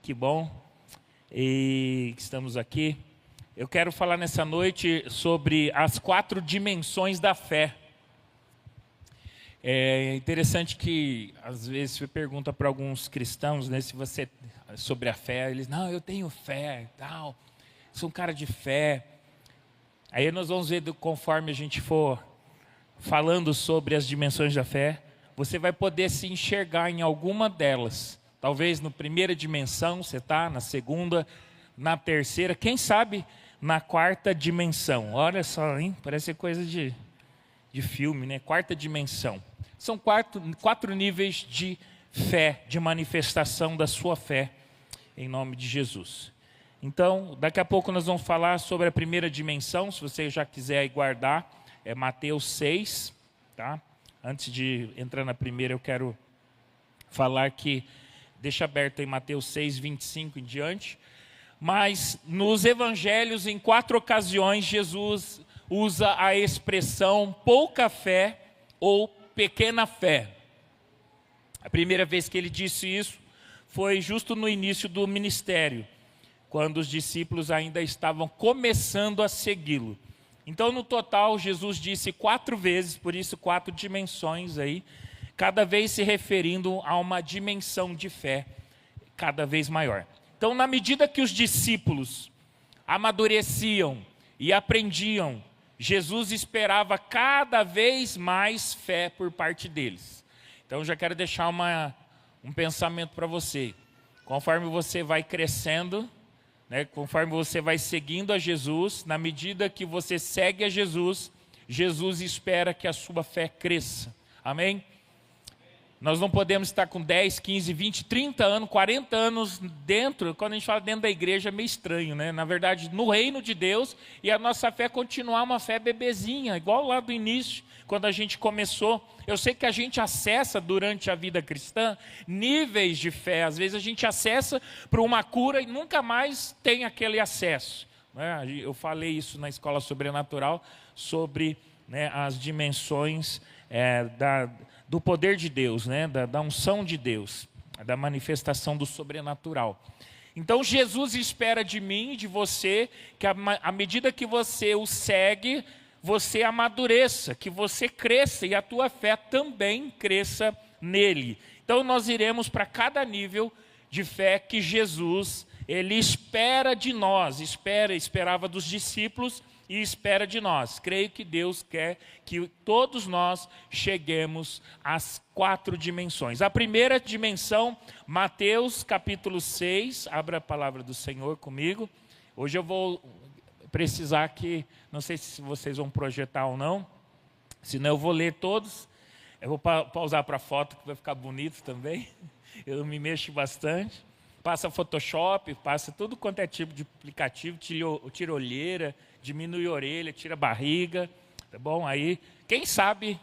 que bom e estamos aqui. Eu quero falar nessa noite sobre as 4 dimensões da fé. É interessante que, às vezes, você pergunta para alguns cristãos, né, se você, sobre a fé, eles, não, eu tenho fé, tal, sou um cara de fé. Aí nós vamos ver, conforme a gente for falando sobre as dimensões da fé, você vai poder se enxergar em alguma delas. Talvez na primeira dimensão você está, na segunda, na terceira, quem sabe na 4ª dimensão. Olha só, hein? Parece coisa de filme, né? 4ª dimensão. São 4 níveis de fé, de manifestação da sua fé, em nome de Jesus. Então, daqui a pouco nós vamos falar sobre a primeira dimensão, se você já quiser aí guardar, é Mateus 6, tá? Antes de entrar na primeira, eu quero falar que, deixa aberto em Mateus 6, 25 em diante, mas nos evangelhos, em 4 ocasiões, Jesus usa a expressão pouca fé ou pequena fé. A primeira vez que ele disse isso foi justo no início do ministério, quando os discípulos ainda estavam começando a segui-lo. Então, no total, Jesus disse 4 vezes, por isso 4 dimensões aí, cada vez se referindo a uma dimensão de fé cada vez maior. Então, na medida que os discípulos amadureciam e aprendiam, Jesus esperava cada vez mais fé por parte deles. Então, já quero deixar um pensamento para você. Conforme você vai crescendo, né, conforme você vai seguindo a Jesus, na medida que você segue a Jesus, Jesus espera que a sua fé cresça. Amém? Nós não podemos estar com 10, 15, 20, 30 anos, 40 anos dentro. Quando a gente fala dentro da igreja é meio estranho, né? Na verdade, no reino de Deus, e a nossa fé continuar uma fé bebezinha, igual lá do início, quando a gente começou. Eu sei que a gente acessa durante a vida cristã níveis de fé. Às vezes a gente acessa para uma cura e nunca mais tem aquele acesso, né? Eu falei isso na escola sobrenatural, sobre, né, as dimensões do poder de Deus, né? da unção de Deus, da manifestação do sobrenatural. Então Jesus espera de mim e de você que à medida que você o segue, você amadureça, que você cresça e a tua fé também cresça nele. Então nós iremos para cada nível de fé que Jesus, ele espera de nós, esperava dos discípulos e espera de nós. Creio que Deus quer que todos nós cheguemos às 4 dimensões. A primeira dimensão, Mateus capítulo 6, abra a palavra do Senhor comigo. Hoje eu vou precisar que, não sei se vocês vão projetar ou não, senão eu vou ler todos. Eu vou pausar para a foto, que vai ficar bonito também. Eu me mexo bastante. Passa Photoshop, passa tudo quanto é tipo de aplicativo, tira olheira, diminui a orelha, tira a barriga, tá bom? Aí, quem sabe,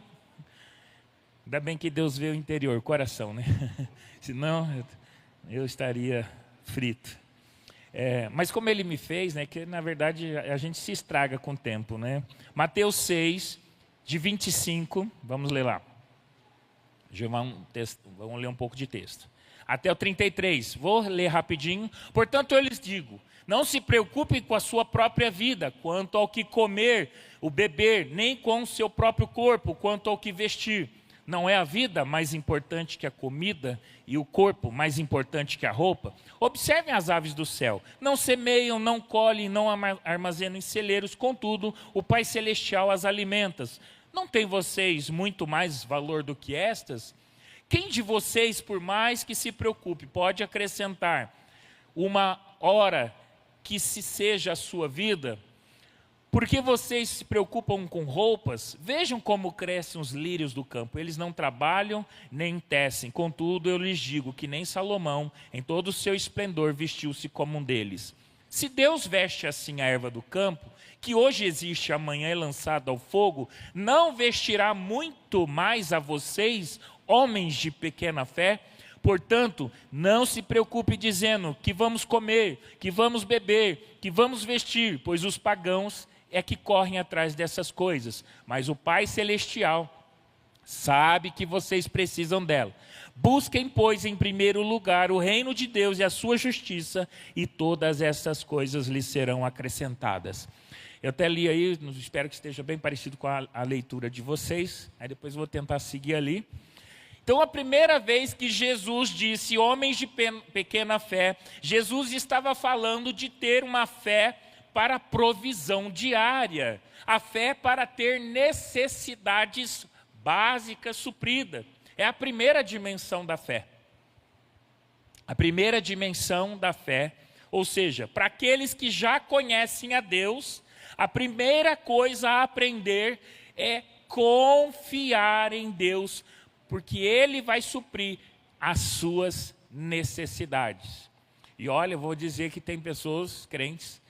ainda bem que Deus vê o interior, o coração, né? Senão, eu estaria frito. Mas como ele me fez, né, que na verdade a gente se estraga com o tempo, né? Mateus 6, de 25, vamos ler lá. Vamos ler um pouco de texto. Até o 33, vou ler rapidinho. Portanto, eu lhes digo, não se preocupem com a sua própria vida, quanto ao que comer, o beber, nem com o seu próprio corpo, quanto ao que vestir. Não é a vida mais importante que a comida e o corpo mais importante que a roupa? Observem as aves do céu. Não semeiam, não colhem, não armazenam em celeiros, contudo, o Pai Celestial as alimenta. Não tem vocês muito mais valor do que estas? Quem de vocês, por mais que se preocupe, pode acrescentar uma hora que seja a sua vida? Por que vocês se preocupam com roupas? Vejam como crescem os lírios do campo. Eles não trabalham nem tecem. Contudo, eu lhes digo que nem Salomão, em todo o seu esplendor, vestiu-se como um deles. Se Deus veste assim a erva do campo, que hoje existe e amanhã é lançada ao fogo, não vestirá muito mais a vocês, homens de pequena fé? Portanto, não se preocupe dizendo que vamos comer, que vamos beber, que vamos vestir, pois os pagãos é que correm atrás dessas coisas. Mas o Pai Celestial Sabe que vocês precisam dela. Busquem, pois, em primeiro lugar o reino de Deus e a sua justiça, e todas essas coisas lhes serão acrescentadas. Eu até li aí, espero que esteja bem parecido com a leitura de vocês, aí depois eu vou tentar seguir ali. Então, a primeira vez que Jesus disse, homens de pequena fé, Jesus estava falando de ter uma fé para provisão diária, a fé para ter necessidades básicas supridas. É a primeira dimensão da fé. A primeira dimensão da fé, ou seja, para aqueles que já conhecem a Deus, a primeira coisa a aprender é confiar em Deus, porque Ele vai suprir as suas necessidades. E olha, eu vou dizer que tem pessoas, crentes,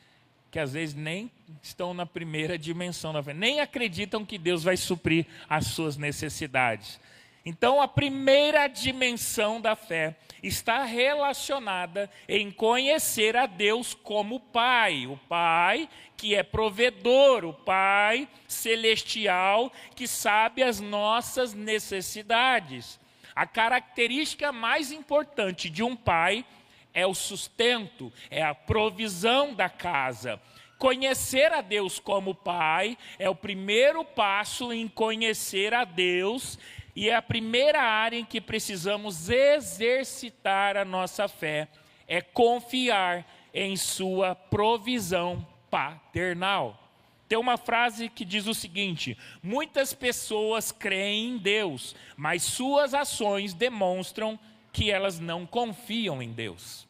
que às vezes nem estão na primeira dimensão da fé, nem acreditam que Deus vai suprir as suas necessidades. Então, a primeira dimensão da fé está relacionada em conhecer a Deus como Pai. O Pai que é provedor, o Pai celestial que sabe as nossas necessidades. A característica mais importante de um pai é o sustento, é a provisão da casa. Conhecer a Deus como Pai é o primeiro passo em conhecer a Deus e é a primeira área em que precisamos exercitar a nossa fé, é confiar em sua provisão paternal. Tem uma frase que diz o seguinte: muitas pessoas creem em Deus, mas suas ações demonstram que elas não confiam em Deus.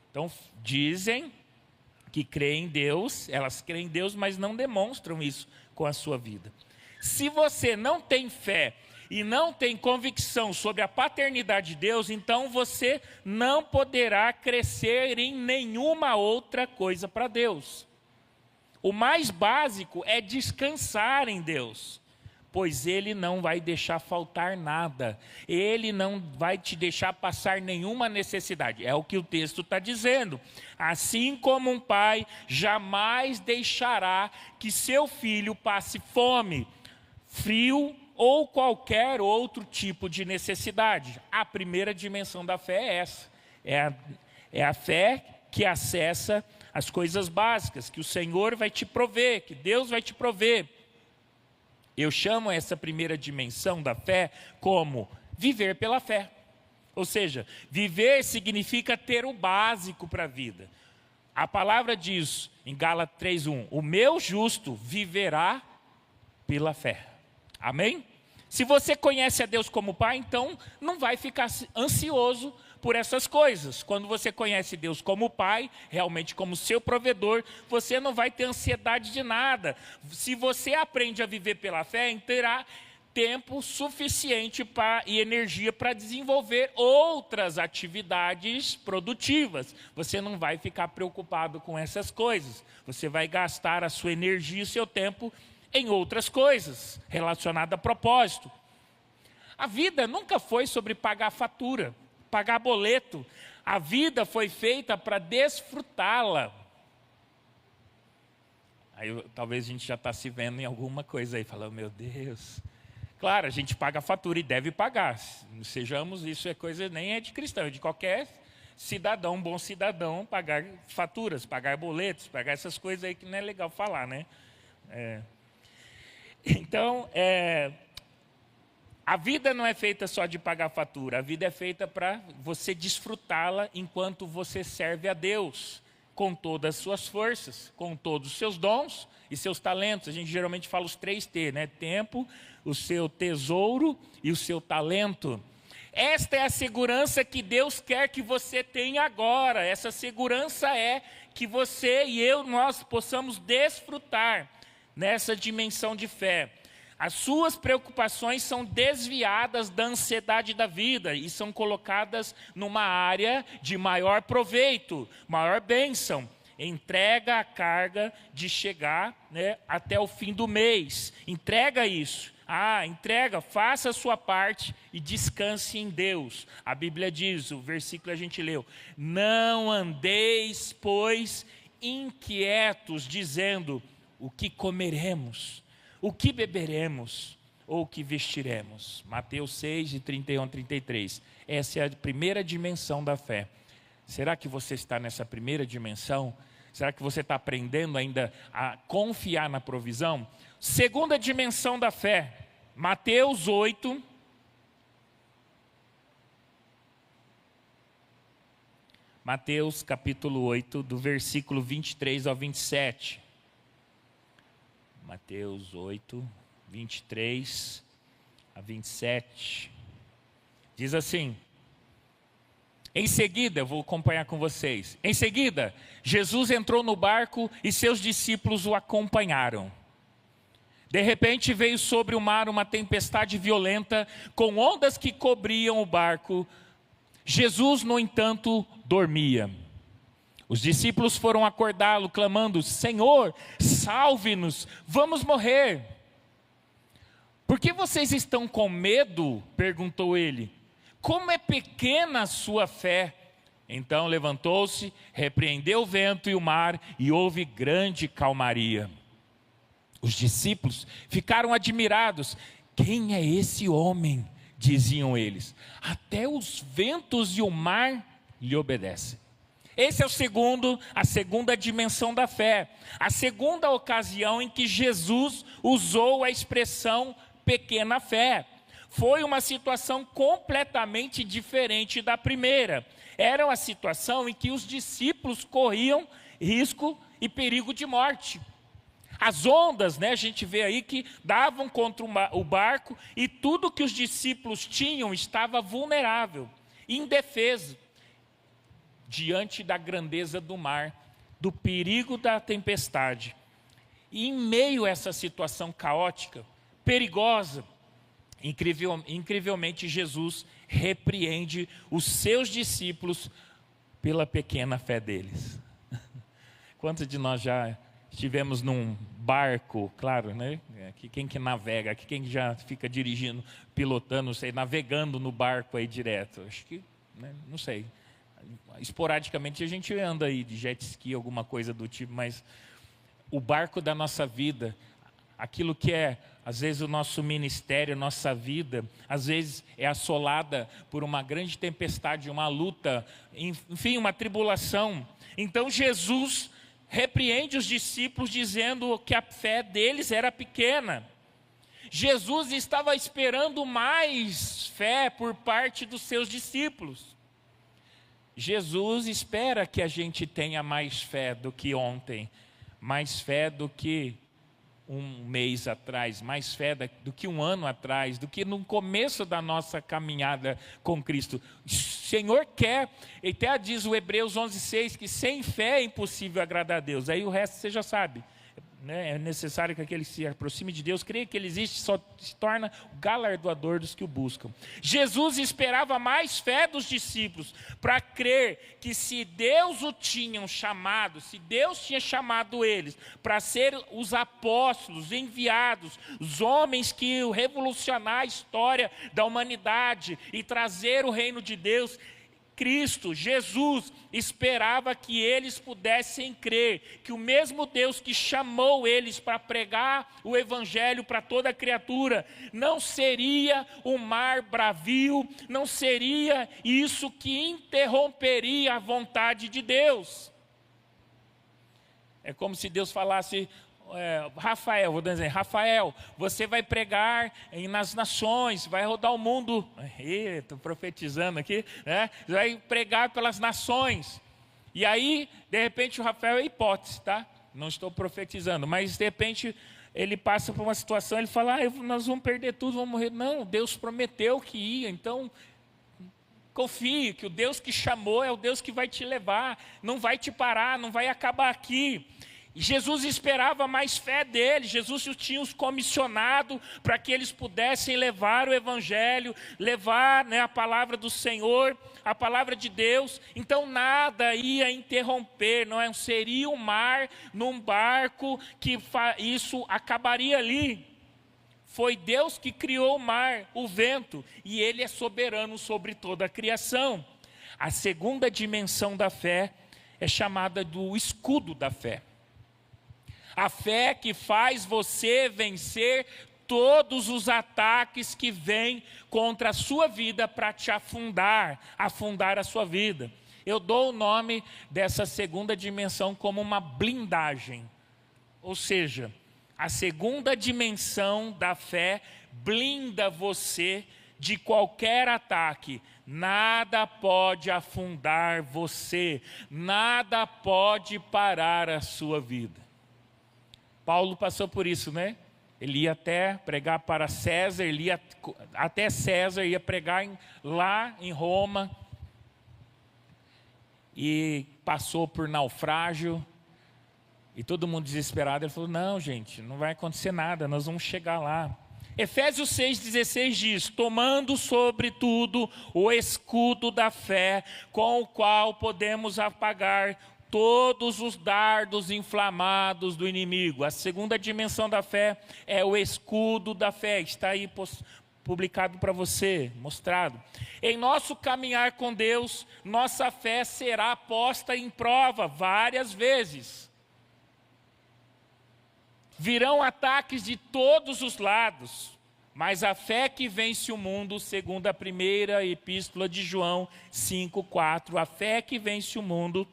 Então, dizem que creem em Deus, elas creem em Deus, mas não demonstram isso com a sua vida. Se você não tem fé e não tem convicção sobre a paternidade de Deus, então você não poderá crescer em nenhuma outra coisa para Deus. O mais básico é descansar em Deus, pois Ele não vai deixar faltar nada. Ele não vai te deixar passar nenhuma necessidade. É o que o texto está dizendo. Assim como um pai jamais deixará que seu filho passe fome, frio ou qualquer outro tipo de necessidade. A primeira dimensão da fé é essa. É a fé que acessa as coisas básicas, que o Senhor vai te prover, que Deus vai te prover. Eu chamo essa primeira dimensão da fé como viver pela fé. Ou seja, viver significa ter o básico para a vida. A palavra diz em Gálatas 3:1, o meu justo viverá pela fé. Amém? Se você conhece a Deus como Pai, então não vai ficar ansioso por essas coisas. Quando você conhece Deus como Pai, realmente como seu provedor, você não vai ter ansiedade de nada. Se você aprende a viver pela fé, terá tempo suficiente e energia para desenvolver outras atividades produtivas. Você não vai ficar preocupado com essas coisas. Você vai gastar a sua energia e o seu tempo em outras coisas relacionadas a propósito. A vida nunca foi sobre pagar fatura, pagar boleto. A vida foi feita para desfrutá-la. Aí talvez a gente já está se vendo em alguma coisa aí, falando, meu Deus. Claro, a gente paga a fatura e deve pagar. Sejamos, isso é coisa, nem é de cristão, é de qualquer cidadão, um bom cidadão, pagar faturas, pagar boletos, pagar essas coisas aí que não é legal falar, né? Então, a vida não é feita só de pagar fatura, a vida é feita para você desfrutá-la enquanto você serve a Deus, com todas as suas forças, com todos os seus dons e seus talentos. A gente geralmente fala os 3 T, né? Tempo, o seu tesouro e o seu talento. Esta é a segurança que Deus quer que você tenha agora. Essa segurança é que você e eu, nós possamos desfrutar nessa dimensão de fé. As suas preocupações são desviadas da ansiedade da vida e são colocadas numa área de maior proveito, maior bênção. Entrega a carga de chegar, né, até o fim do mês. Entrega isso. Entrega, faça a sua parte e descanse em Deus. A Bíblia diz, o versículo a gente leu, não andeis, pois, inquietos, dizendo, o que comeremos, o que beberemos, ou que vestiremos? Mateus 6, de 31 a 33. Essa é a primeira dimensão da fé. Será que você está nessa primeira dimensão? Será que você está aprendendo ainda a confiar na provisão? Segunda dimensão da fé, Mateus 8. Mateus capítulo 8, do versículo 23 ao 27. Mateus 8, 23 a 27. Diz assim: em seguida, eu vou acompanhar com vocês. Em seguida, Jesus entrou no barco e seus discípulos o acompanharam. De repente veio sobre o mar uma tempestade violenta, com ondas que cobriam o barco. Jesus, no entanto, dormia. Os discípulos foram acordá-lo, clamando: Senhor, salve-nos, vamos morrer. Por que vocês estão com medo? Perguntou ele. Como é pequena a sua fé. Então levantou-se, repreendeu o vento e o mar, e houve grande calmaria. Os discípulos ficaram admirados. Quem é esse homem? Diziam eles. Até os ventos e o mar lhe obedecem. Esse é a segunda dimensão da fé. A segunda ocasião em que Jesus usou a expressão pequena fé. Foi uma situação completamente diferente da primeira. Era uma situação em que os discípulos corriam risco e perigo de morte. As ondas, a gente vê aí que davam contra o barco, e tudo que os discípulos tinham estava vulnerável, indefeso, diante da grandeza do mar, do perigo da tempestade. E em meio a essa situação caótica, perigosa, incrivelmente Jesus repreende os seus discípulos pela pequena fé deles. Quantos de nós já estivemos num barco, claro, Aqui quem que navega, aqui quem já fica dirigindo, pilotando, navegando no barco aí direto? Acho que, não sei. Esporadicamente a gente anda aí de jet ski, alguma coisa do tipo, mas o barco da nossa vida, aquilo que é, às vezes, o nosso ministério, a nossa vida, às vezes é assolada por uma grande tempestade, uma luta, enfim, uma tribulação. Então Jesus repreende os discípulos dizendo que a fé deles era pequena. Jesus estava esperando mais fé por parte dos seus discípulos. Jesus espera que a gente tenha mais fé do que ontem, mais fé do que um mês atrás, mais fé do que um ano atrás, do que no começo da nossa caminhada com Cristo. O Senhor quer, e até diz o Hebreus 11:6, que sem fé é impossível agradar a Deus. Aí o resto você já sabe. É necessário que aquele se aproxime de Deus, creia que Ele existe, só se torna o galardoador dos que o buscam. Jesus esperava mais fé dos discípulos para crer que se Deus o tinha chamado, se Deus tinha chamado eles para ser os apóstolos enviados, os homens que iam revolucionar a história da humanidade e trazer o reino de Deus, Cristo, Jesus, esperava que eles pudessem crer que o mesmo Deus que chamou eles para pregar o Evangelho para toda criatura, não seria um mar bravio, não seria isso que interromperia a vontade de Deus. É como se Deus falasse: Rafael, vou dizer, Rafael, você vai pregar nas nações, vai rodar o mundo. Estou profetizando aqui, vai pregar pelas nações. E aí, de repente, o Rafael é hipótese, tá? Não estou profetizando, mas de repente ele passa por uma situação, ele fala: nós vamos perder tudo, vamos morrer. Não, Deus prometeu que ia, então confie que o Deus que chamou é o Deus que vai te levar, não vai te parar, não vai acabar aqui. Jesus esperava mais fé deles. Jesus tinha os comissionado para que eles pudessem levar o Evangelho, levar a palavra do Senhor, a palavra de Deus. Então nada ia interromper, não seria um mar num barco que isso acabaria ali. Foi Deus que criou o mar, o vento, e Ele é soberano sobre toda a criação. A segunda dimensão da fé é chamada do escudo da fé. A fé que faz você vencer todos os ataques que vêm contra a sua vida para te afundar a sua vida. Eu dou o nome dessa segunda dimensão como uma blindagem. Ou seja, a segunda dimensão da fé blinda você de qualquer ataque. Nada pode afundar você, nada pode parar a sua vida. Paulo passou por isso, né? Ele ia até pregar para César, ele ia até César, ia pregar lá em Roma, e passou por naufrágio, e todo mundo desesperado. Ele falou: não, gente, não vai acontecer nada, nós vamos chegar lá. Efésios 6,16 diz: tomando sobretudo o escudo da fé, com o qual podemos apagar todos os dardos inflamados do inimigo. A segunda dimensão da fé é o escudo da fé. Está aí publicado para você, mostrado. Em nosso caminhar com Deus, nossa fé será posta em prova várias vezes. Virão ataques de todos os lados, mas a fé que vence o mundo, segundo a primeira epístola de João 5,4, a fé que vence o mundo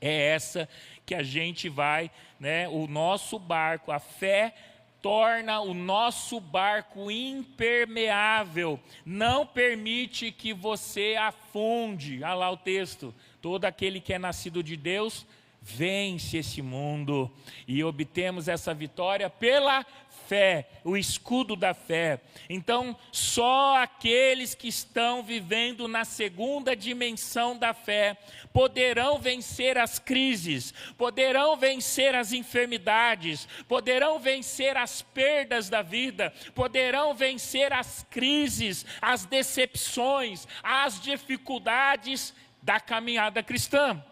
é essa que a gente vai, né, o nosso barco, a fé torna o nosso barco impermeável, não permite que você afunde. Olha lá o texto: todo aquele que é nascido de Deus vence esse mundo, e obtemos essa vitória pela fé, o escudo da fé. Então, só aqueles que estão vivendo na segunda dimensão da fé poderão vencer as crises, poderão vencer as enfermidades, poderão vencer as perdas da vida, poderão vencer as crises, as decepções, as dificuldades da caminhada cristã.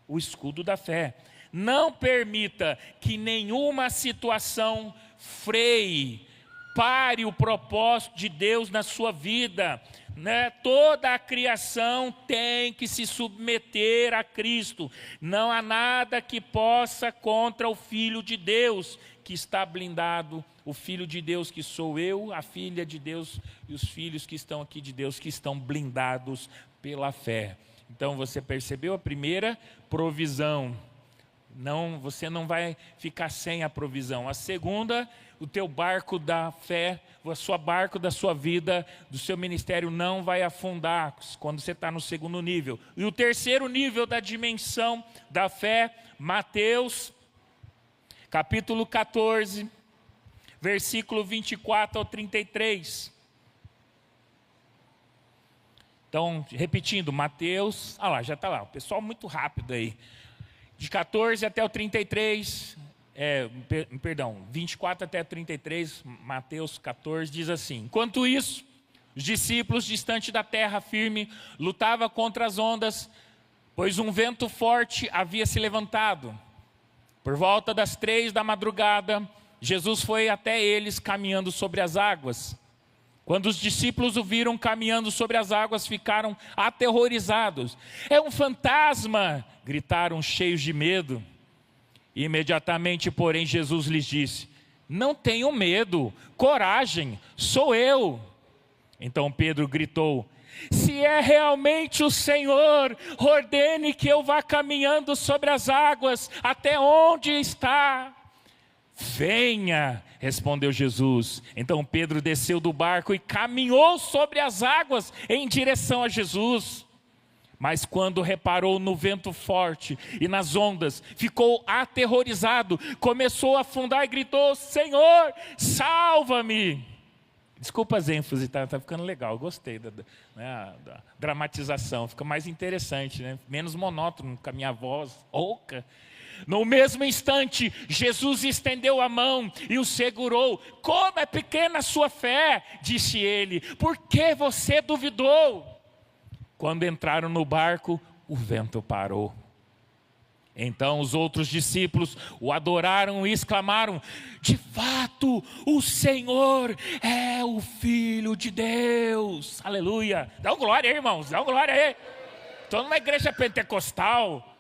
O escudo da fé. Não permita que nenhuma situação freie, pare o propósito de Deus na sua vida, né? Toda a criação tem que se submeter a Cristo. Não há nada que possa contra o Filho de Deus, que está blindado. O Filho de Deus, que sou eu, a filha de Deus e os filhos que estão aqui de Deus, que estão blindados pela fé. Então você percebeu a primeira provisão? Não, você não vai ficar sem a provisão. A segunda, o teu barco da fé, o seu barco da sua vida, do seu ministério não vai afundar quando você está no segundo nível. E o terceiro nível da dimensão da fé, Mateus, capítulo 14, versículo 24 ao 33. Então, repetindo, Mateus, lá, já está lá, o pessoal muito rápido aí. De 14 até o 33, 24 até 33, Mateus 14, diz assim: enquanto isso, os discípulos, distante da terra firme, lutavam contra as ondas, pois um vento forte havia se levantado. Por volta das 3 da madrugada, Jesus foi até eles caminhando sobre as águas. Quando os discípulos o viram caminhando sobre as águas, ficaram aterrorizados. É um fantasma! Gritaram cheios de medo. Imediatamente, porém, Jesus lhes disse: não tenham medo, coragem, sou eu. Então Pedro gritou: se é realmente o Senhor, ordene que eu vá caminhando sobre as águas até onde está. Venha, respondeu Jesus. Então Pedro desceu do barco e caminhou sobre as águas em direção a Jesus. Mas quando reparou no vento forte e nas ondas, ficou aterrorizado, começou a afundar e gritou: Senhor, salva-me! Desculpa as ênfases, tá ficando legal, gostei da dramatização, fica mais interessante, né? Menos monótono com a minha voz rouca. No mesmo instante, Jesus estendeu a mão e o segurou. Como é pequena a sua fé, disse ele, por que você duvidou? Quando entraram no barco, o vento parou. Então os outros discípulos o adoraram e exclamaram: de fato, o Senhor é o Filho de Deus. Aleluia. Dá uma glória aí, irmãos, dá uma glória aí. Estou numa igreja pentecostal.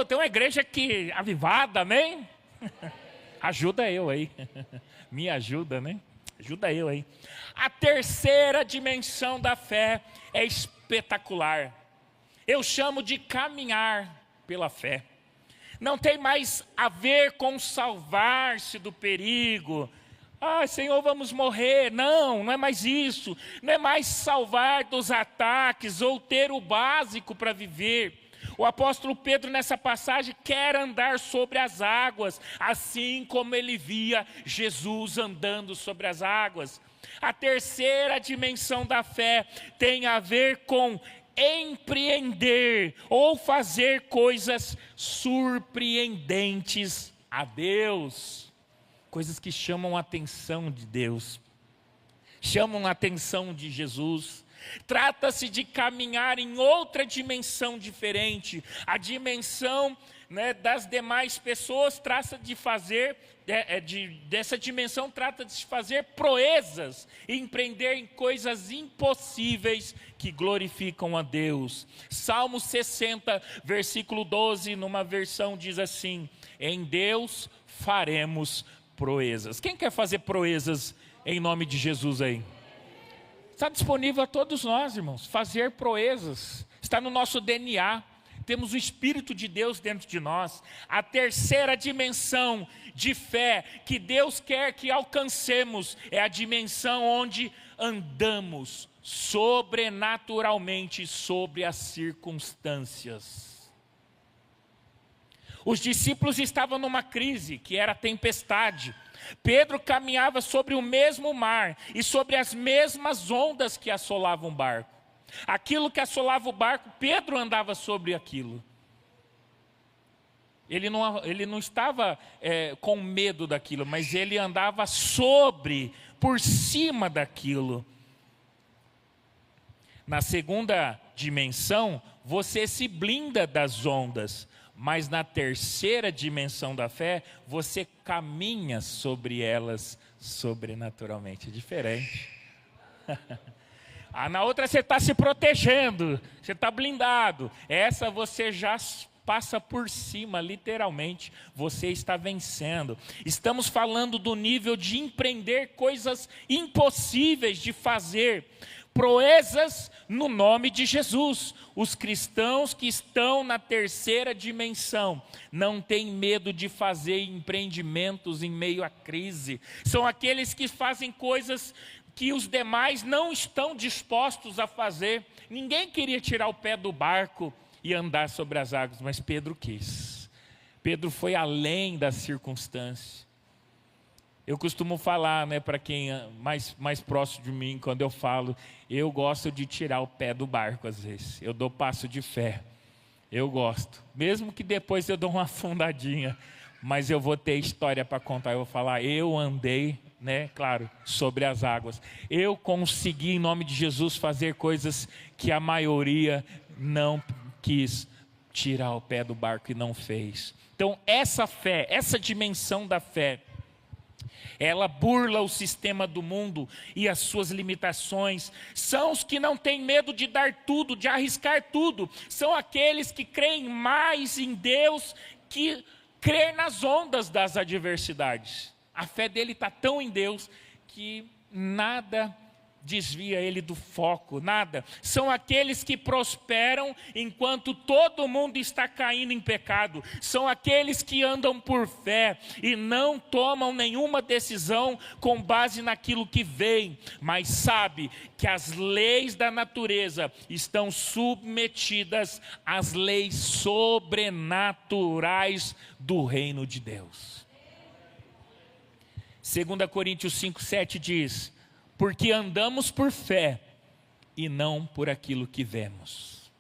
Tem uma igreja que avivada, amém? Ajuda eu aí. Me ajuda, né? Ajuda eu, hein? A terceira dimensão da fé é espetacular. Eu chamo de caminhar pela fé. Não tem mais a ver com salvar-se do perigo. Ah, Senhor, vamos morrer. Não, não é mais isso. Não é mais salvar dos ataques ou ter o básico para viver. O apóstolo Pedro, nessa passagem, quer andar sobre as águas, assim como ele via Jesus andando sobre as águas. A terceira dimensão da fé tem a ver com empreender ou fazer coisas surpreendentes a Deus. Coisas que chamam a atenção de Deus, chamam a atenção de Jesus. Trata-se de caminhar em outra dimensão diferente. A dimensão, né, das demais pessoas trata de fazer, dessa dimensão trata de se fazer proezas, e empreender em coisas impossíveis que glorificam a Deus. Salmo 60, versículo 12, numa versão diz assim: em Deus faremos proezas. Quem quer fazer proezas em nome de Jesus aí? Está disponível a todos nós, irmãos, fazer proezas, está no nosso DNA, temos o Espírito de Deus dentro de nós. A terceira dimensão de fé que Deus quer que alcancemos é a dimensão onde andamos sobrenaturalmente sobre as circunstâncias. Os discípulos estavam numa crise, que era a tempestade. Pedro caminhava sobre o mesmo mar e sobre as mesmas ondas que assolavam o barco. Aquilo que assolava o barco, Pedro andava sobre aquilo. Ele não estava com medo daquilo, mas ele andava por cima daquilo. Na segunda dimensão, você se blinda das ondas. Mas na terceira dimensão da fé, você caminha sobre elas sobrenaturalmente. É diferente. Na outra você está se protegendo, você está blindado. Essa você já passa por cima, literalmente. Você está vencendo. Estamos falando do nível de empreender coisas impossíveis de fazer. Proezas no nome de Jesus. Os cristãos que estão na terceira dimensão não têm medo de fazer empreendimentos em meio à crise. São aqueles que fazem coisas que os demais não estão dispostos a fazer. Ninguém queria tirar o pé do barco e andar sobre as águas, mas Pedro quis. Pedro foi além das circunstâncias. Eu costumo falar, né, para quem é mais próximo de mim, quando eu falo, eu gosto de tirar o pé do barco às vezes. Eu dou passo de fé. Eu gosto. Mesmo que depois eu dou uma afundadinha, mas eu vou ter história para contar. Eu vou falar, eu andei, né, claro, sobre as águas. Eu consegui, em nome de Jesus, fazer coisas que a maioria não quis tirar o pé do barco e não fez. Então, essa fé, essa dimensão da fé, ela burla o sistema do mundo e as suas limitações. São os que não têm medo de dar tudo, de arriscar tudo. São aqueles que creem mais em Deus que crer nas ondas das adversidades. A fé dele está tão em Deus que nada desvia ele do foco, nada. São aqueles que prosperam enquanto todo mundo está caindo em pecado. São aqueles que andam por fé e não tomam nenhuma decisão com base naquilo que vem, mas sabe que as leis da natureza estão submetidas às leis sobrenaturais do reino de Deus. 2 Coríntios 5:7 diz: porque andamos por fé e não por aquilo que vemos.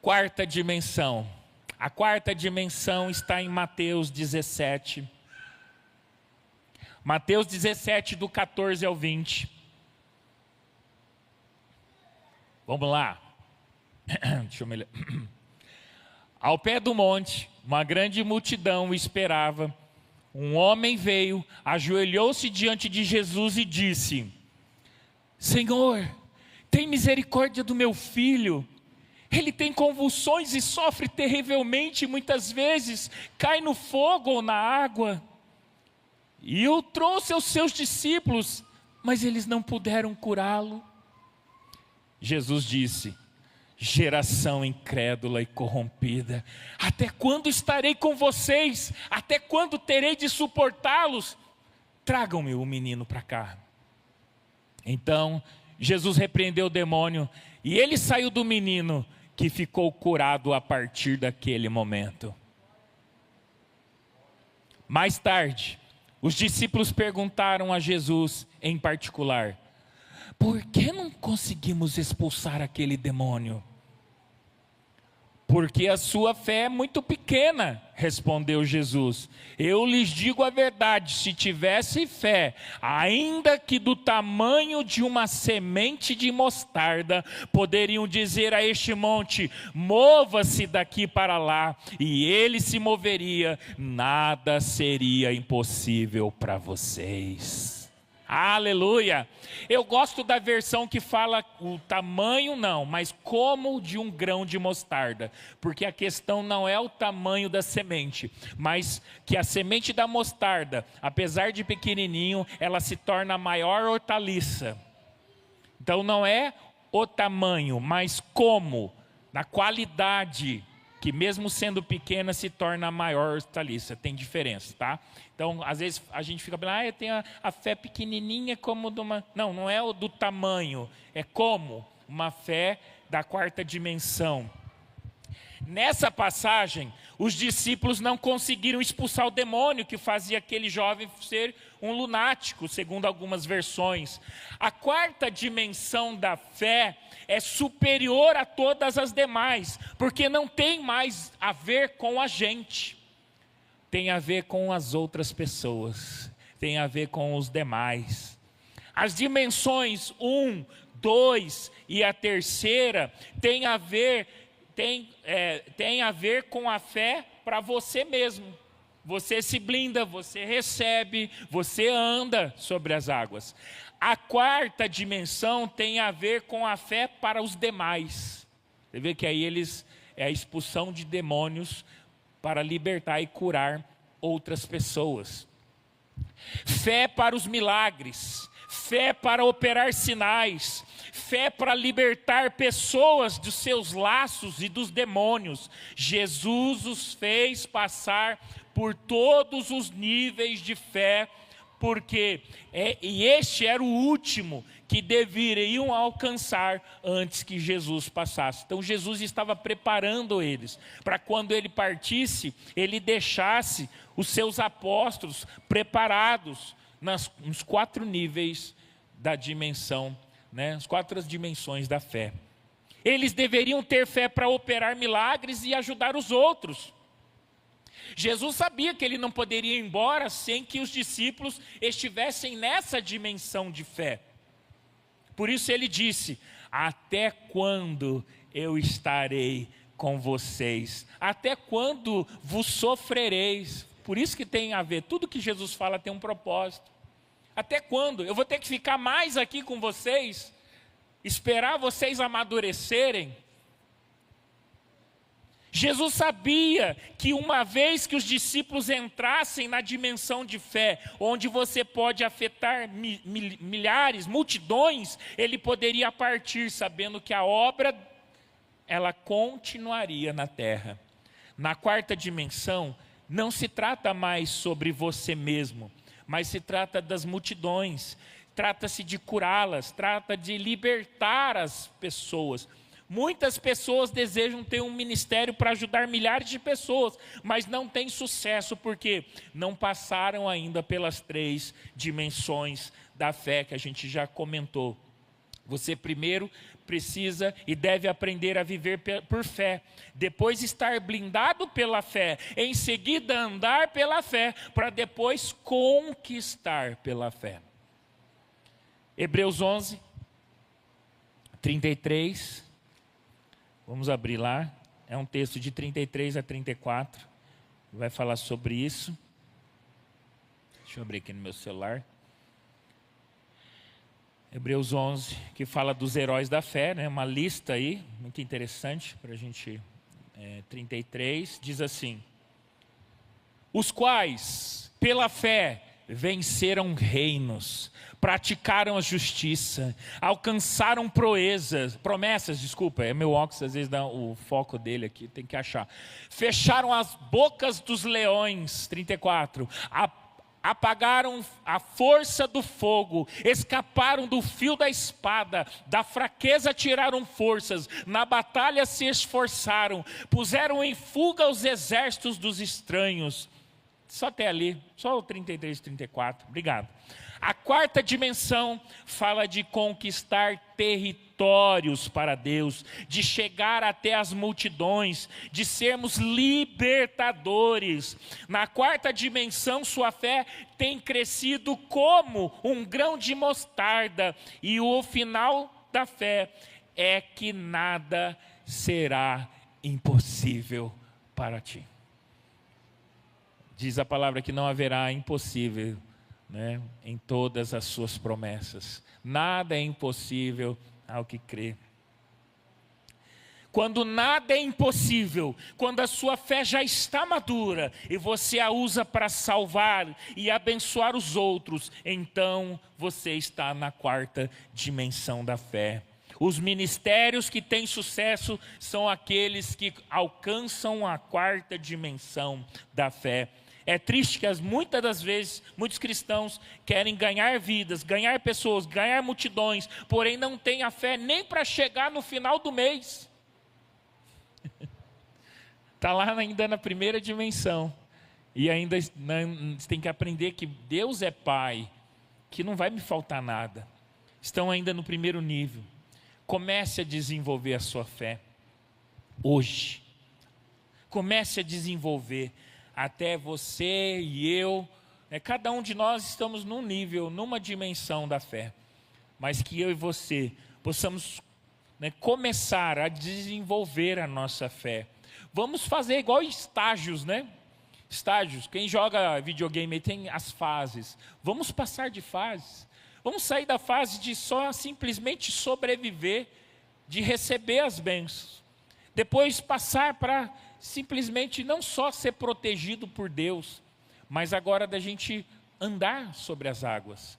Quarta dimensão. A quarta dimensão está em Mateus 17. Mateus 17, do 14 ao 20. Vamos lá. Deixa eu melhorar. Ao pé do monte, uma grande multidão o esperava. Um homem veio, ajoelhou-se diante de Jesus e disse: Senhor, tem misericórdia do meu filho. Ele tem convulsões e sofre terrivelmente, muitas vezes cai no fogo ou na água. E o trouxe aos seus discípulos, mas eles não puderam curá-lo. Jesus disse: geração incrédula e corrompida, até quando estarei com vocês? Até quando terei de suportá-los? Tragam-me o menino para cá. Então Jesus repreendeu o demônio e ele saiu do menino, que ficou curado a partir daquele momento. Mais tarde, os discípulos perguntaram a Jesus em particular: por que não conseguimos expulsar aquele demônio? Porque a sua fé é muito pequena, respondeu Jesus. Eu lhes digo a verdade, se tivesse fé, ainda que do tamanho de uma semente de mostarda, poderiam dizer a este monte: mova-se daqui para lá, e ele se moveria, nada seria impossível para vocês. Aleluia! Eu gosto da versão que fala o tamanho não, mas como de um grão de mostarda, porque a questão não é o tamanho da semente, mas que a semente da mostarda, apesar de pequenininho, ela se torna a maior hortaliça. Então não é o tamanho, mas como, na qualidade, que mesmo sendo pequena se torna a maior hortaliça. Tem diferença, tá? Então, às vezes a gente fica pensando, eu tenho a fé pequenininha como de uma... Não, não é o do tamanho, é como uma fé da quarta dimensão. Nessa passagem, os discípulos não conseguiram expulsar o demônio que fazia aquele jovem ser um lunático, segundo algumas versões. A quarta dimensão da fé é superior a todas as demais, porque não tem mais a ver com a gente, tem a ver com as outras pessoas, tem a ver com os demais. As dimensões 1, 2 e a terceira tem a ver com a fé para você mesmo. Você se blinda, você recebe, você anda sobre as águas. A quarta dimensão tem a ver com a fé para os demais. Você vê que aí é a expulsão de demônios para libertar e curar outras pessoas. Fé para os milagres, fé para operar sinais, fé para libertar pessoas dos seus laços e dos demônios. Jesus os fez passar por todos os níveis de fé, porque este era o último que deveriam alcançar antes que Jesus passasse. Então Jesus estava preparando eles, para quando ele partisse, ele deixasse os seus apóstolos preparados nos 4 níveis da dimensão, as 4 dimensões da fé. Eles deveriam ter fé para operar milagres e ajudar os outros. Jesus sabia que ele não poderia ir embora sem que os discípulos estivessem nessa dimensão de fé. Por isso ele disse: até quando eu estarei com vocês? Até quando vos sofrereis? Por isso que tem a ver, tudo que Jesus fala tem um propósito. Até quando? Eu vou ter que ficar mais aqui com vocês? Esperar vocês amadurecerem? Jesus sabia que uma vez que os discípulos entrassem na dimensão de fé, onde você pode afetar milhares, multidões, ele poderia partir sabendo que a obra, ela continuaria na terra. Na quarta dimensão, não se trata mais sobre você mesmo, mas se trata das multidões, trata-se de curá-las, trata de libertar as pessoas. Muitas pessoas desejam ter um ministério para ajudar milhares de pessoas, mas não tem sucesso porque não passaram ainda pelas 3 dimensões da fé que a gente já comentou. Você primeiro precisa e deve aprender a viver por fé, depois estar blindado pela fé, em seguida andar pela fé, para depois conquistar pela fé. Hebreus 11, 33... Vamos abrir lá, é um texto de 33 a 34, vai falar sobre isso. Deixa eu abrir aqui no meu celular. Hebreus 11, que fala dos heróis da fé, uma lista aí, muito interessante para a gente. 33, diz assim: os quais, pela fé, venceram reinos, praticaram a justiça, alcançaram promessas, é meu óculos às vezes dá o foco dele aqui, tem que achar. Fecharam as bocas dos leões, 34, apagaram a força do fogo, escaparam do fio da espada, da fraqueza tiraram forças, na batalha se esforçaram, puseram em fuga os exércitos dos estranhos. Só até ali, só o 33 e 34, obrigado. A quarta dimensão fala de conquistar territórios para Deus, de chegar até as multidões, de sermos libertadores. Na quarta dimensão, sua fé tem crescido como um grão de mostarda, e o final da fé é que nada será impossível para ti. Diz a palavra que não haverá impossível, né, em todas as suas promessas. Nada é impossível ao que crê. Quando nada é impossível, quando a sua fé já está madura e você a usa para salvar e abençoar os outros, então você está na quarta dimensão da fé. Os ministérios que têm sucesso são aqueles que alcançam a quarta dimensão da fé. É triste que muitas das vezes, muitos cristãos querem ganhar vidas, ganhar pessoas, ganhar multidões, porém não têm a fé nem para chegar no final do mês. Está lá ainda na primeira dimensão. E ainda você tem que aprender que Deus é Pai, que não vai me faltar nada. Estão ainda no primeiro nível. Comece a desenvolver a sua fé hoje. Comece a desenvolver. Até você e eu, cada um de nós estamos num nível, numa dimensão da fé. Mas que eu e você possamos começar a desenvolver a nossa fé. Vamos fazer igual estágios, Estágios. Quem joga videogame tem as fases. Vamos passar de fases. Vamos sair da fase de só simplesmente sobreviver, de receber as bênçãos. Depois passar para simplesmente não só ser protegido por Deus, mas agora da gente andar sobre as águas.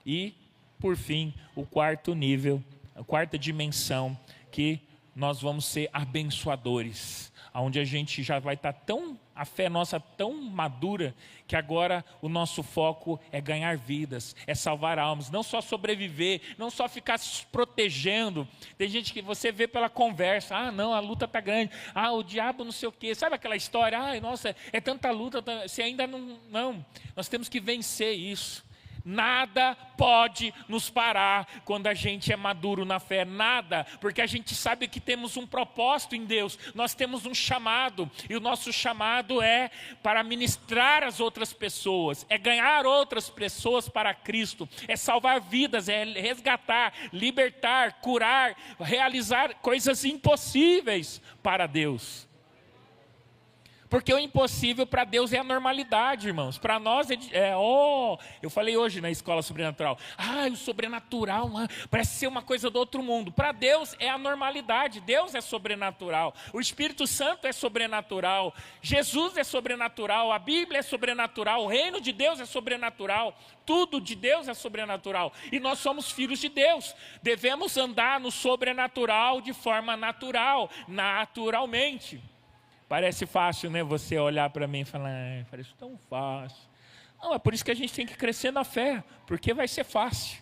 E, por fim, o quarto nível, a quarta dimensão, que nós vamos ser abençoadores, onde a gente já vai estar a fé nossa tão madura, que agora o nosso foco é ganhar vidas, é salvar almas, não só sobreviver, não só ficar se protegendo. Tem gente que você vê pela conversa, não, a luta está grande, o diabo não sei o quê, sabe aquela história, nossa, é tanta luta, você ainda não, nós temos que vencer isso. Nada pode nos parar quando a gente é maduro na fé, nada, porque a gente sabe que temos um propósito em Deus, nós temos um chamado, e o nosso chamado é para ministrar as outras pessoas, é ganhar outras pessoas para Cristo, é salvar vidas, é resgatar, libertar, curar, realizar coisas impossíveis para Deus. Porque o impossível para Deus é a normalidade, irmãos. Para nós eu falei hoje na escola sobrenatural. O sobrenatural parece ser uma coisa do outro mundo. Para Deus é a normalidade. Deus é sobrenatural. O Espírito Santo é sobrenatural. Jesus é sobrenatural. A Bíblia é sobrenatural. O reino de Deus é sobrenatural. Tudo de Deus é sobrenatural. E nós somos filhos de Deus. Devemos andar no sobrenatural de forma natural, naturalmente. Parece fácil, você olhar para mim e falar, parece tão fácil. Não, é por isso que a gente tem que crescer na fé, porque vai ser fácil.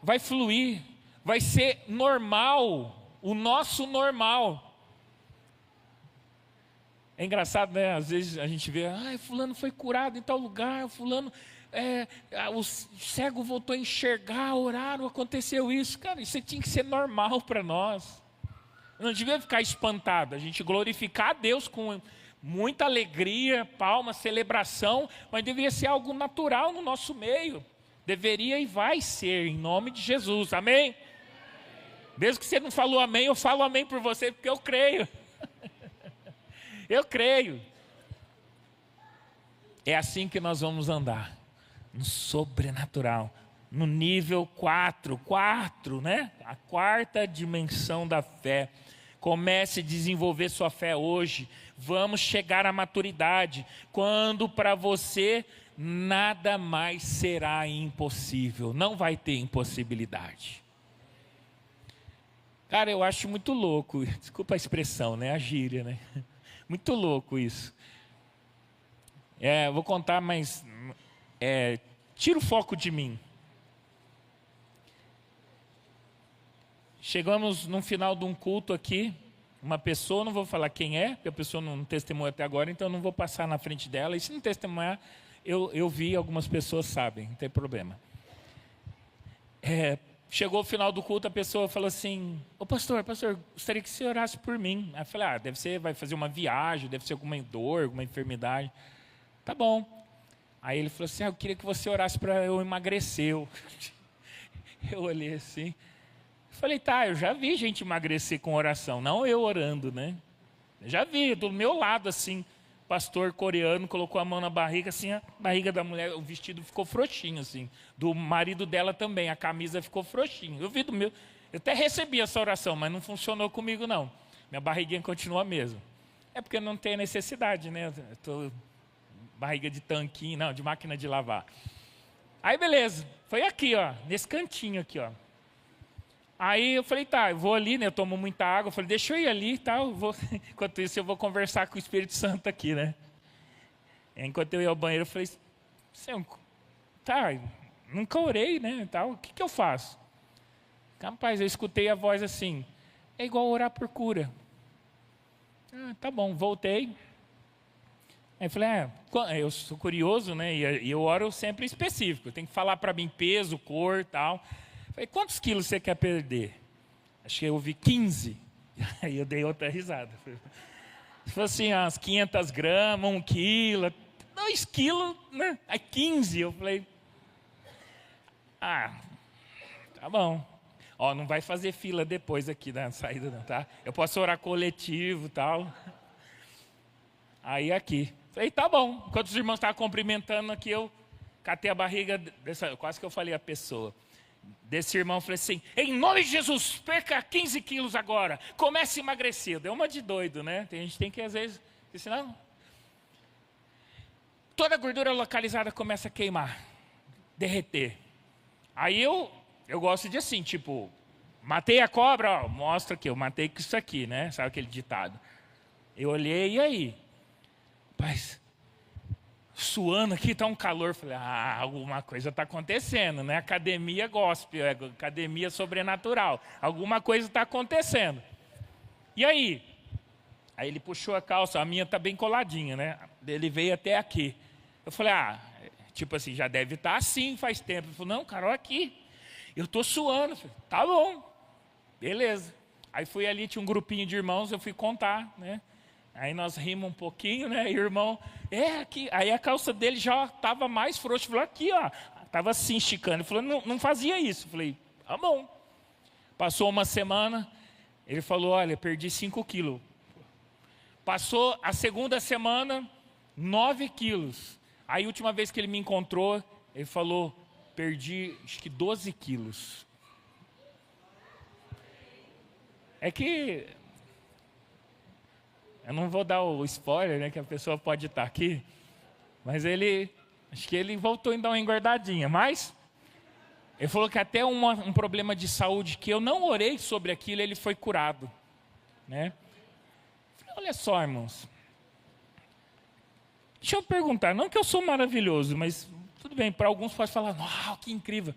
Vai fluir, vai ser normal, o nosso normal. É engraçado, às vezes a gente vê, fulano foi curado em tal lugar, fulano, o cego voltou a enxergar, oraram, aconteceu isso. Cara, isso tinha que ser normal para nós. Não devia ficar espantado, a gente glorificar a Deus com muita alegria, palma, celebração, mas deveria ser algo natural no nosso meio. Deveria e vai ser, em nome de Jesus, amém? Mesmo que você não falou amém, eu falo amém por você, porque eu creio. Eu creio. É assim que nós vamos andar, no sobrenatural. No nível 4, a quarta dimensão da fé. Comece a desenvolver sua fé hoje. Vamos chegar à maturidade. Quando para você nada mais será impossível. Não vai ter impossibilidade. Cara, eu acho muito louco, desculpa a expressão, né? A gíria, né? Muito louco isso. Vou contar, mas tira o foco de mim. Chegamos no final de um culto aqui, uma pessoa, não vou falar quem é, porque a pessoa não testemunhou até agora, então não vou passar na frente dela. E se não testemunhar, eu vi, algumas pessoas sabem, não tem problema. Chegou o final do culto, a pessoa falou assim: ô pastor, gostaria que você orasse por mim. Aí eu falei: deve ser, vai fazer uma viagem, deve ser alguma dor, alguma enfermidade. Tá bom. Aí ele falou assim: eu queria que você orasse para eu emagrecer. Eu olhei assim, falei: tá, eu já vi gente emagrecer com oração, não eu orando, né? Eu já vi, do meu lado assim, pastor coreano colocou a mão na barriga, assim, a barriga da mulher, o vestido ficou frouxinho, assim. Do marido dela também, a camisa ficou frouxinha. Eu vi do meu, eu até recebi essa oração, mas não funcionou comigo, não. Minha barriguinha continua a mesma. É porque não tem necessidade, né? Eu tô barriga de tanquinho, não, de máquina de lavar. Aí, beleza. Foi aqui, ó, nesse cantinho aqui, ó. Aí eu falei: tá, eu vou ali, né? Eu tomo muita água. Eu falei: deixa eu ir ali e tal. Enquanto isso, eu vou conversar com o Espírito Santo aqui, né? Enquanto eu ia ao banheiro, eu falei: tá, nunca orei, né? Tal. O que eu faço? Rapaz, eu escutei a voz assim: é igual orar por cura. Tá bom, voltei. Aí eu falei: eu sou curioso, né? E eu oro sempre específico. Eu tenho que falar para mim peso, cor e tal. Falei: quantos quilos você quer perder? Acho que eu ouvi 15. Aí eu dei outra risada. Se fosse umas 500 gramas, 1 quilo, 2 quilos, né? Aí 15. Eu falei: tá bom. Ó, não vai fazer fila depois aqui na saída, não, tá? Eu posso orar coletivo e tal. Aí aqui. Falei: tá bom. Enquanto os irmãos estavam cumprimentando aqui, eu catei a barriga, quase que eu falei a pessoa. Desse irmão, falei assim: em nome de Jesus, perca 15 quilos agora, comece a emagrecer. Deu uma de doido, né? A gente tem que, às vezes, senão, toda a gordura localizada começa a queimar, derreter. Aí eu gosto de assim, tipo, matei a cobra, ó, mostra que eu matei com isso aqui, né? Sabe aquele ditado? Eu olhei, e aí? Rapaz, suando aqui, está um calor. Falei: alguma coisa está acontecendo, né? Academia gospel, academia sobrenatural. Alguma coisa está acontecendo. E aí? Aí ele puxou a calça, a minha está bem coladinha, né? Ele veio até aqui. Eu falei: tipo assim, já deve estar assim faz tempo. Ele falou: não, cara, olha aqui. Eu estou suando. Eu falei: tá bom, beleza. Aí fui ali, tinha um grupinho de irmãos, eu fui contar, né? Aí nós rimos um pouquinho, né? E o irmão, aqui. Aí a calça dele já estava mais frouxa. Falou: aqui, ó. Estava assim, esticando. Ele falou: não fazia isso. Eu falei: tá bom. Passou uma semana, ele falou: olha, perdi 5 quilos. Passou a segunda semana, 9 quilos. Aí a última vez que ele me encontrou, ele falou: perdi, acho que 12 quilos. É que... eu não vou dar o spoiler, né, que a pessoa pode estar aqui, mas acho que ele voltou a dar uma engordadinha, mas ele falou que até um problema de saúde que eu não orei sobre aquilo, ele foi curado, né? Falei: olha só, irmãos, deixa eu perguntar, não que eu sou maravilhoso, mas tudo bem, para alguns pode falar: uau, que incrível.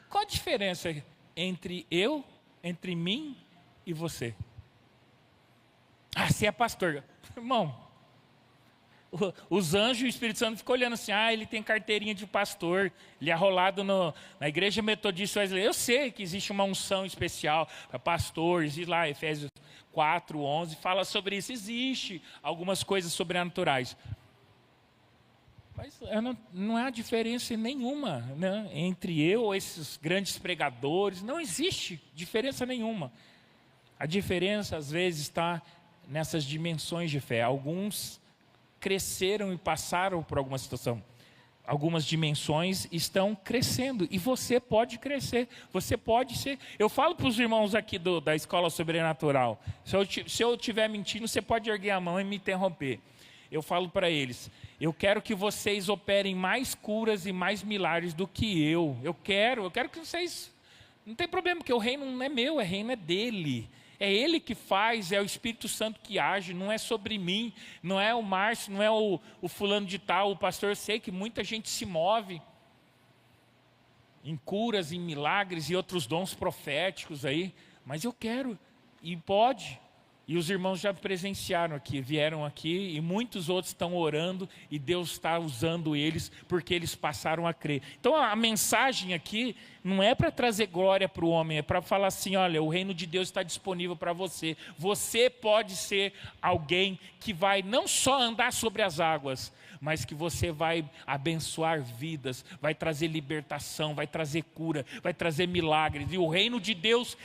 Qual a diferença entre mim e você? Você é pastor. Irmão, os anjos e o Espírito Santo ficam olhando assim: ele tem carteirinha de pastor, ele é arrolado na igreja metodista. Eu sei que existe uma unção especial para pastores, e lá Efésios 4:11 fala sobre isso. Existe algumas coisas sobrenaturais. Mas não há diferença nenhuma, né, entre eu e esses grandes pregadores. Não existe diferença nenhuma. A diferença, às vezes, está nessas dimensões de fé. Alguns cresceram e passaram por alguma situação. Algumas dimensões estão crescendo. E você pode crescer. Você pode ser... Eu falo para os irmãos aqui da Escola Sobrenatural. Se eu estiver mentindo, você pode erguer a mão e me interromper. eu falo para eles, eu quero que vocês operem mais curas e mais milagres do que eu. Eu quero que vocês... Não tem problema, porque o reino não é meu, o reino é dele. É ele que faz, é o Espírito Santo que age, não é sobre mim, não é o Márcio, não é o fulano de tal, o pastor. Eu sei que muita gente se move em curas, em milagres e outros dons proféticos aí, mas eu quero, e pode. E os irmãos já presenciaram aqui, vieram aqui, e muitos outros estão orando, e Deus está usando eles, porque eles passaram a crer. Então a mensagem aqui não é para trazer glória para o homem, é para falar assim, olha, o reino de Deus está disponível para você. Você pode ser alguém que vai não só andar sobre as águas, mas que você vai abençoar vidas, vai trazer libertação, vai trazer cura, vai trazer milagres, e o reino de Deus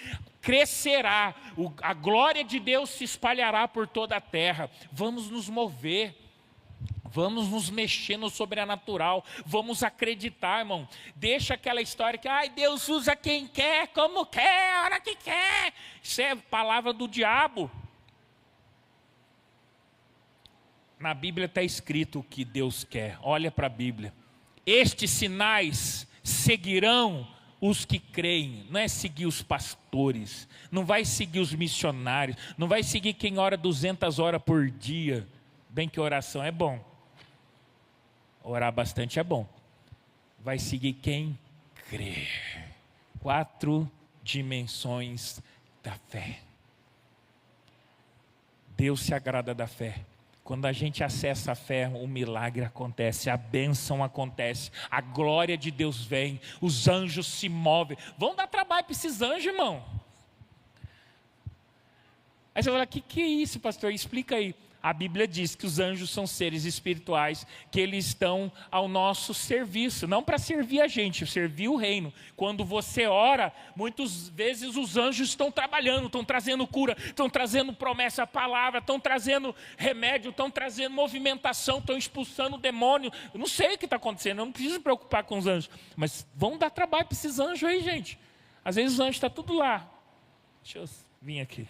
crescerá, a glória de Deus se espalhará por toda a terra. Vamos nos mover, vamos nos mexer no sobrenatural, vamos acreditar, irmão. Deixa aquela história que, ai, Deus usa quem quer, como quer, a hora que quer. Isso é palavra do diabo. Na Bíblia está escrito o que Deus quer. Olha para a Bíblia. Estes sinais seguirão os que creem. Não é seguir os pastores, não vai seguir os missionários, não vai seguir quem ora 200 horas por dia. Bem que oração é bom, orar bastante é bom. Vai seguir quem crê. 4 dimensões da fé. Deus se agrada da fé. Quando a gente acessa a fé, o milagre acontece, a bênção acontece, a glória de Deus vem, os anjos se movem. Vão dar trabalho para esses anjos, irmão. Aí você fala, que é isso, pastor? Explica aí. A Bíblia diz que os anjos são seres espirituais, que eles estão ao nosso serviço, não para servir a gente, servir o reino. Quando você ora, muitas vezes os anjos estão trabalhando, estão trazendo cura, estão trazendo promessa, a palavra, estão trazendo remédio, estão trazendo movimentação, estão expulsando o demônio. Eu não sei o que está acontecendo, eu não preciso me preocupar com os anjos, mas vão dar trabalho para esses anjos aí, gente. Às vezes os anjos estão tudo lá. Deixa eu vir aqui.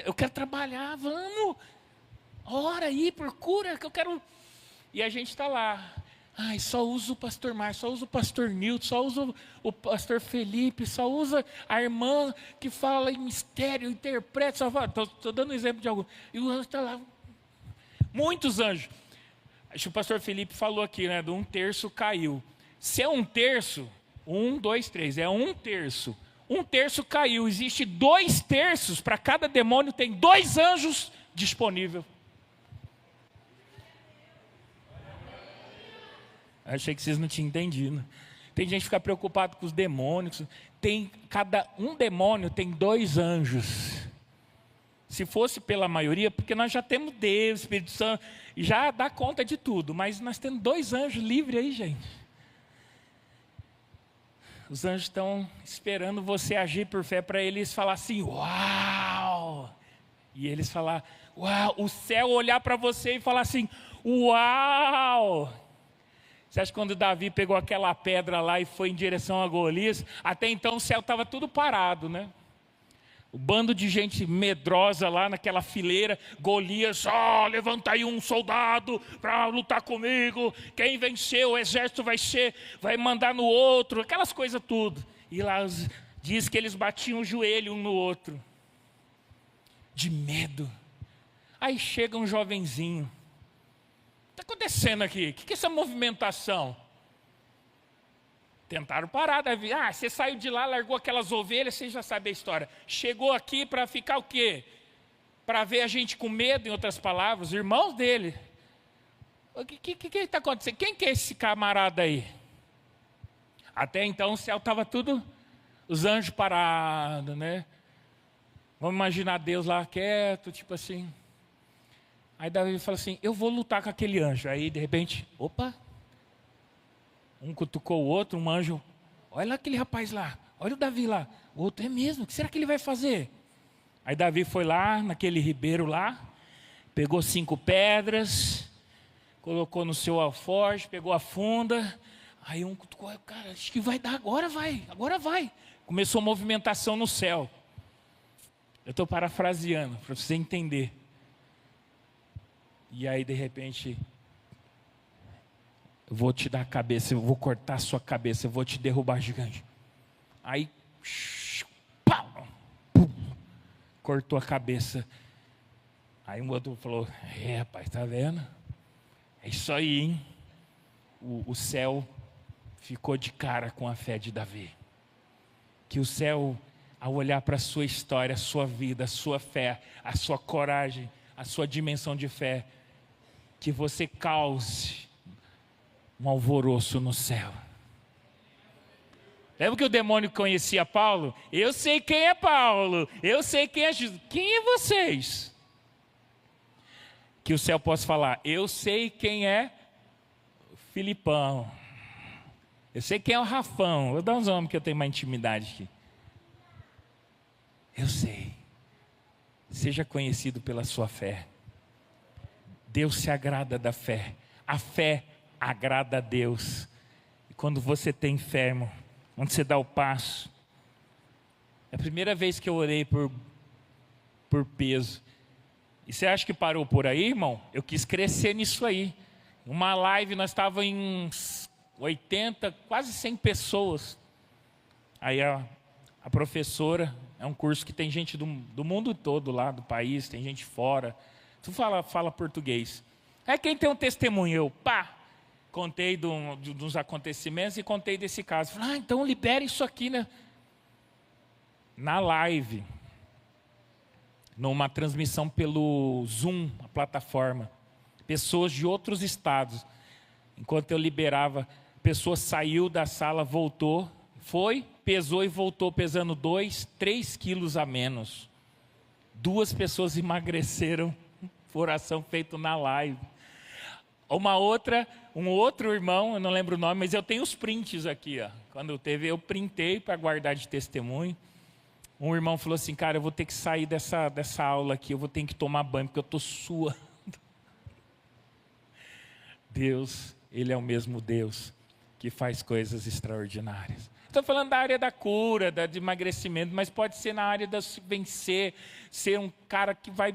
Eu quero trabalhar, vamos. Ora aí, procura, que eu quero. E a gente está lá. Ai, só usa o pastor Márcio, só usa o pastor Nilton, só usa o pastor Felipe, só usa a irmã que fala em mistério, interpreta, só fala. Estou dando um exemplo de algum. E o anjo está lá. Muitos anjos. Acho que o pastor Felipe falou aqui, né? De 1/3 caiu. Se é 1/3, 1, 2, 3, é 1/3. 1/3 caiu, existe 2/3, para cada demônio tem 2 anjos disponíveis. Achei que vocês não tinham entendido. Tem gente que fica preocupado com os demônios. Cada demônio tem 2 anjos. Se fosse pela maioria, porque nós já temos Deus, Espírito Santo, e já dá conta de tudo, mas nós temos 2 anjos livres aí, gente. Os anjos estão esperando você agir por fé para eles falar assim, uau! E eles falar, uau! O céu olhar para você e falar assim, uau! Você acha que quando Davi pegou aquela pedra lá e foi em direção a Golias, até então o céu estava tudo parado, né? O bando de gente medrosa lá naquela fileira, Golias, levanta aí um soldado para lutar comigo, quem venceu, o exército vai mandar no outro, aquelas coisas tudo. E lá diz que eles batiam o joelho um no outro, de medo. Aí chega um jovenzinho, o que está acontecendo aqui? O que é essa movimentação? Tentaram parar, Davi. Você saiu de lá, largou aquelas ovelhas, você já sabe a história. Chegou aqui para ficar o quê? Para ver a gente com medo, em outras palavras, os irmãos dele. O que está acontecendo? Quem que é esse camarada aí? Até então o céu estava tudo, os anjos parados, né? Vamos imaginar Deus lá quieto, tipo assim. Aí Davi fala assim, eu vou lutar com aquele anjo. Aí de repente, opa! Um cutucou o outro, um anjo, olha lá aquele rapaz lá, olha o Davi lá. O outro, é mesmo, o que será que ele vai fazer? Aí Davi foi lá, naquele ribeiro lá, pegou 5 pedras, colocou no seu alforje, pegou a funda. Aí um cutucou, cara, acho que vai dar, agora vai. Começou a movimentação no céu. Eu estou parafraseando para você entender. E aí, de repente, eu vou te dar a cabeça, eu vou cortar a sua cabeça, eu vou te derrubar gigante. Aí, pau, pum, cortou a cabeça. Aí um outro falou, rapaz, tá vendo? É isso aí, hein? O céu ficou de cara com a fé de Davi. Que o céu, ao olhar para a sua história, a sua vida, a sua fé, a sua coragem, a sua dimensão de fé, que você cause um alvoroço no céu. Lembra que o demônio conhecia Paulo? Eu sei quem é Paulo, eu sei quem é Jesus. Quem é vocês? Que o céu possa falar, eu sei quem é Filipão. Eu sei quem é o Rafão. Vou dar uns nomes que eu tenho mais intimidade aqui. Eu sei. Seja conhecido pela sua fé. Deus se agrada da fé. A fé agrada a Deus. E quando você tem fé, irmão, quando você dá o passo. É a primeira vez que eu orei por peso. E você acha que parou por aí, irmão? Eu quis crescer nisso aí. Uma live, nós estávamos em 80, quase 100 pessoas. Aí a professora, é um curso que tem gente do mundo todo lá, do país, tem gente fora. Tu fala português. É quem tem um testemunho, eu, contei dos acontecimentos e contei desse caso. Falei, então libera isso aqui, né? Na live, numa transmissão pelo Zoom, a plataforma, pessoas de outros estados. Enquanto eu liberava, a pessoa saiu da sala, voltou, pesou e voltou pesando 2, 3 quilos a menos. 2 pessoas emagreceram por oração feita na live. Um outro irmão, eu não lembro o nome, mas eu tenho os prints aqui, ó. Quando eu printei para guardar de testemunho. Um irmão falou assim, cara, eu vou ter que sair dessa aula aqui, eu vou ter que tomar banho, porque eu estou suando. Deus, Ele é o mesmo Deus que faz coisas extraordinárias. Estou falando da área da cura, de emagrecimento, mas pode ser na área de vencer, ser um cara que vai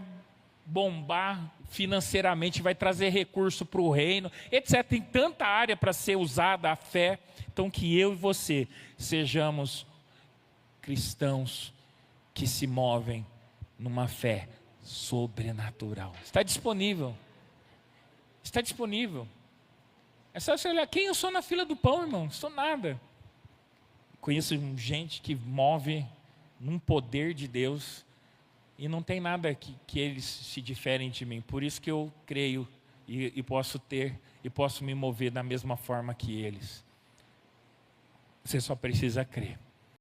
bombar financeiramente, vai trazer recurso para o reino, etc. Tem tanta área para ser usada a fé. Então que eu e você sejamos cristãos que se movem numa fé sobrenatural. Está disponível. Está disponível. É só você olhar, quem eu sou na fila do pão, irmão? Não sou nada. Conheço gente que move num poder de Deus e não tem nada que eles se diferem de mim. Por isso que eu creio e posso me mover da mesma forma que eles. Você só precisa crer.